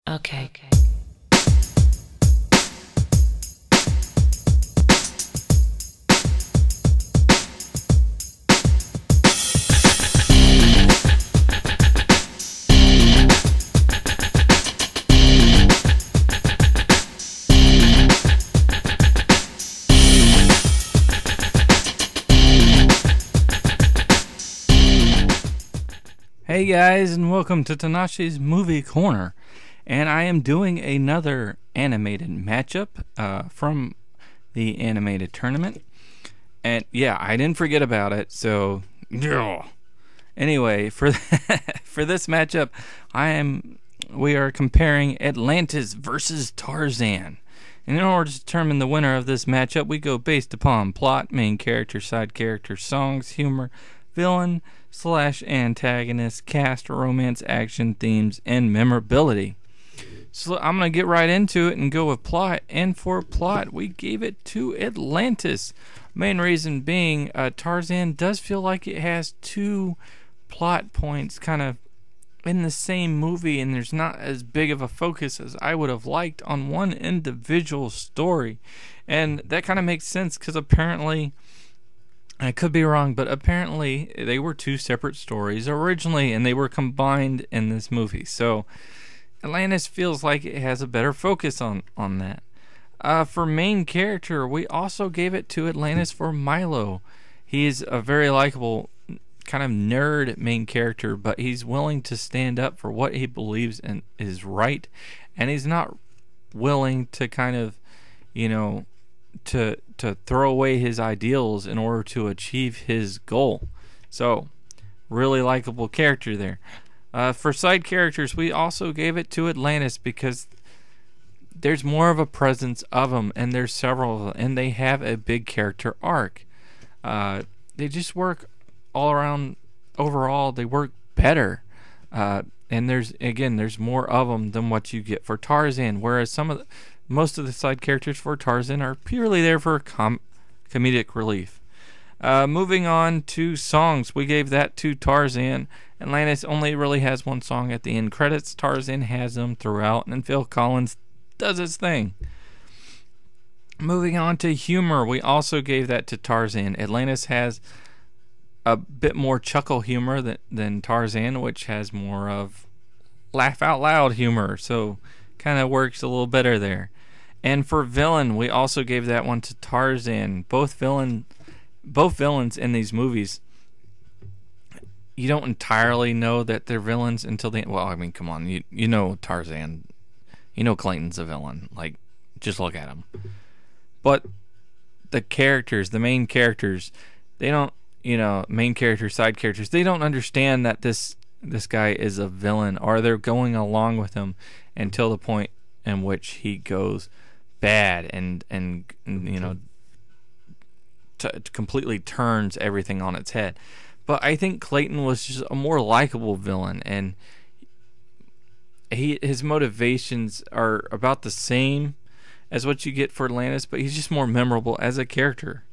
Okay. Hey guys, and welcome to Tnashi's Movie Corner. And I am doing another animated matchup from the animated tournament. And yeah, I didn't forget about it, so yeah. Anyway, for for this matchup, we are comparing Atlantis versus Tarzan. And in order to determine the winner of this matchup, we go based upon plot, main character, side character, songs, humor, villain / antagonist, cast, romance, action, themes, and memorability. So I'm going to get right into it and go with plot. And for plot, we gave it to Atlantis. Main reason being Tarzan does feel like it has two plot points kind of in the same movie, and there's not as big of a focus as I would have liked on one individual story. And that kind of makes sense because apparently, I could be wrong, but apparently they were two separate stories originally, and they were combined in this movie. So Atlantis feels like it has a better focus on that. For main character, we also gave it to Atlantis for Milo. He's a very likable kind of nerd main character, but he's willing to stand up for what he believes and is right, and he's not willing to kind of, to throw away his ideals in order to achieve his goal. So, really likable character there. For side characters, we also gave it to Atlantis because there's more of a presence of them, and there's several of them, and they have a big character arc. They just work all around. Overall, they work better. And there's more of them than what you get for Tarzan, whereas most of the side characters for Tarzan are purely there for comedic relief. Moving on to songs, we gave that to Tarzan. Atlantis only really has one song at the end credits. Tarzan has them throughout, and Phil Collins does his thing. Moving on to humor, we also gave that to Tarzan. Atlantis has a bit more chuckle humor than Tarzan, which has more of laugh out loud humor, so kind of works a little better there. And for villain, we also gave that one to Tarzan. Both villains in these movies, you don't entirely know that they're villains until the end. Well, I mean, come on, you know Tarzan, you know Clayton's a villain. Like, just look at him. But the main characters, they don't, main characters, side characters, they don't understand that this guy is a villain, or they're going along with him until the point in which he goes bad and completely turns everything on its head. But I think Clayton was just a more likable villain, and his motivations are about the same as what you get for Atlantis, but he's just more memorable as a character.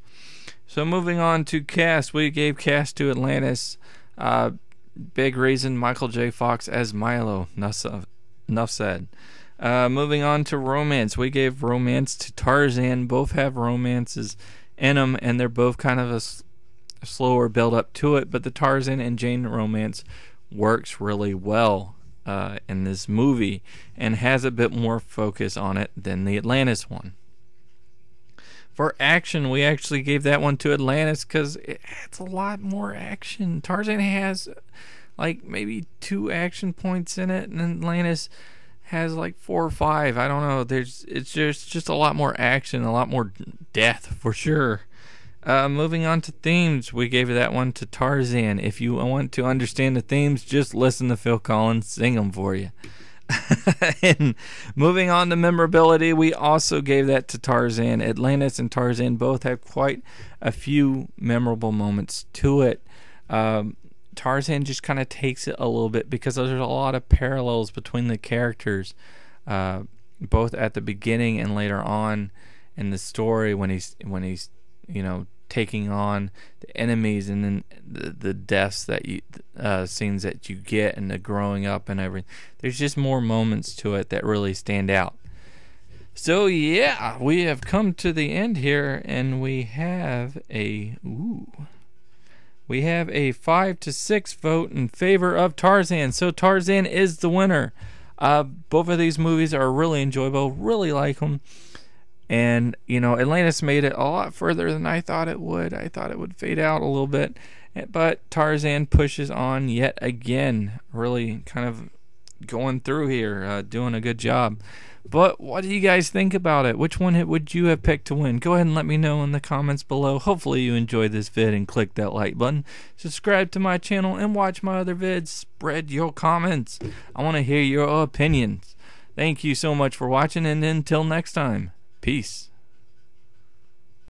So moving on to cast, we gave cast to Atlantis. Big reason, Michael J. Fox as Milo. Enough said. Moving on to romance, we gave romance to Tarzan. Both have romances in them, and they're both kind of a slower build up to it, but the Tarzan and Jane romance works really well in this movie and has a bit more focus on it than the Atlantis one. For action, we actually gave that one to Atlantis because it adds a lot more action. Tarzan has like maybe 2 action points in it, and Atlantis has like 4 or 5. I don't know. It's just a lot more action, a lot more death for sure. Moving on to themes, we gave that one to Tarzan. If you want to understand the themes, just listen to Phil Collins sing them for you. And moving on to memorability, we also gave that to Tarzan. Atlantis and Tarzan both have quite a few memorable moments to it. Tarzan just kind of takes it a little bit because there's a lot of parallels between the characters, both at the beginning and later on in the story when he's taking on the enemies, and then the deaths that you scenes that you get, and the growing up and everything. There's just more moments to it that really stand out. So yeah, we have come to the end here, and we have a 5-6 vote in favor of Tarzan. So Tarzan is the winner. Both of these movies are really enjoyable. Really like them. And, Atlantis made it a lot further than I thought it would. I thought it would fade out a little bit. But Tarzan pushes on yet again. Really kind of going through here, doing a good job. But what do you guys think about it? Which one would you have picked to win? Go ahead and let me know in the comments below. Hopefully you enjoyed this vid and click that like button. Subscribe to my channel and watch my other vids. Spread your comments. I want to hear your opinions. Thank you so much for watching, and until next time, peace.